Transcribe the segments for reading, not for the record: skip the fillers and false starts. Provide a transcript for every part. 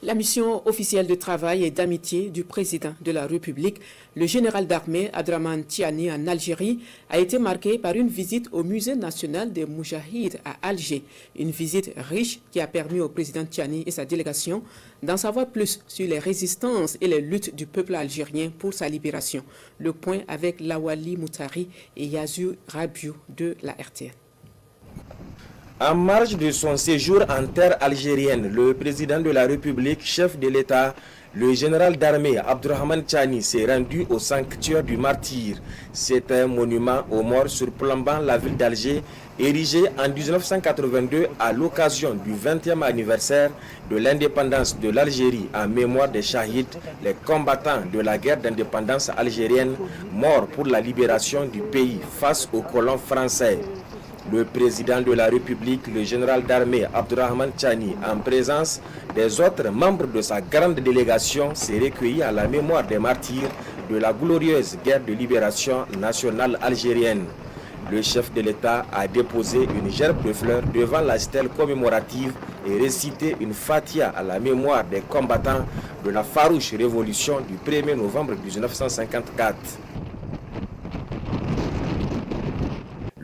La mission officielle de travail et d'amitié du président de la République, le général d'armée Abdrahmane Tiani en Algérie, a été marquée par une visite au musée national des Moudjahides à Alger. Une visite riche qui a permis au président Tiani et sa délégation d'en savoir plus sur les résistances et les luttes du peuple algérien pour sa libération. Le point avec Lawali Moutari et Yazur Rabiou de la RTN. En marge de son séjour en terre algérienne, le président de la République, chef de l'État, le général d'armée Abdrahmane Tiani s'est rendu au sanctuaire du martyr. C'est un monument aux morts surplombant la ville d'Alger, érigé en 1982 à l'occasion du 20e anniversaire de l'indépendance de l'Algérie en mémoire des Shahids, les combattants de la guerre d'indépendance algérienne, morts pour la libération du pays face aux colons français. Le président de la République, le général d'armée Abdrahmane Tiani, en présence des autres membres de sa grande délégation, s'est recueilli à la mémoire des martyrs de la glorieuse guerre de libération nationale algérienne. Le chef de l'État a déposé une gerbe de fleurs devant la stèle commémorative et récité une fatia à la mémoire des combattants de la farouche révolution du 1er novembre 1954.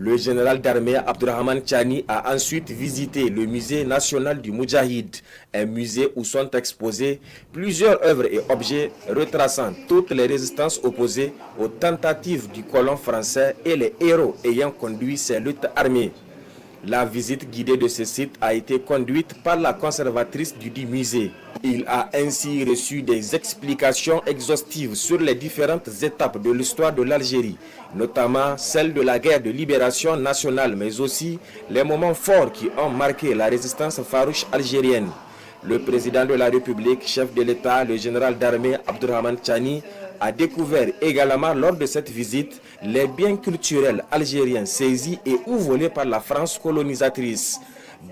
Le général d'armée Abdrahmane Tiani a ensuite visité le musée national du Moudjahid, un musée où sont exposées plusieurs œuvres et objets retraçant toutes les résistances opposées aux tentatives du colon français et les héros ayant conduit ces luttes armées. La visite guidée de ce site a été conduite par la conservatrice du dit musée. Il a ainsi reçu des explications exhaustives sur les différentes étapes de l'histoire de l'Algérie, notamment celle de la guerre de libération nationale, mais aussi les moments forts qui ont marqué la résistance farouche algérienne. Le président de la République, chef de l'État, le général d'armée Abdrahmane Tiani, a découvert également lors de cette visite les biens culturels algériens saisis et ou volés par la France colonisatrice.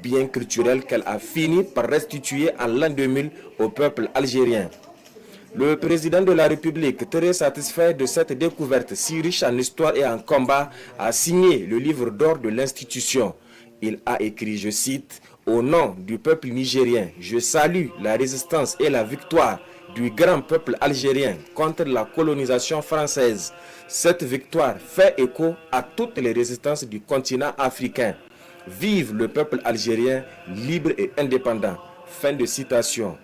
Biens culturels qu'elle a fini par restituer en l'an 2000 au peuple algérien. Le président de la République, très satisfait de cette découverte si riche en histoire et en combat, a signé le livre d'or de l'institution. Il a écrit, je cite, « Au nom du peuple nigérien, je salue la résistance et la victoire du grand peuple algérien contre la colonisation française. Cette victoire fait écho à toutes les résistances du continent africain. Vive le peuple algérien libre et indépendant. » Fin de citation.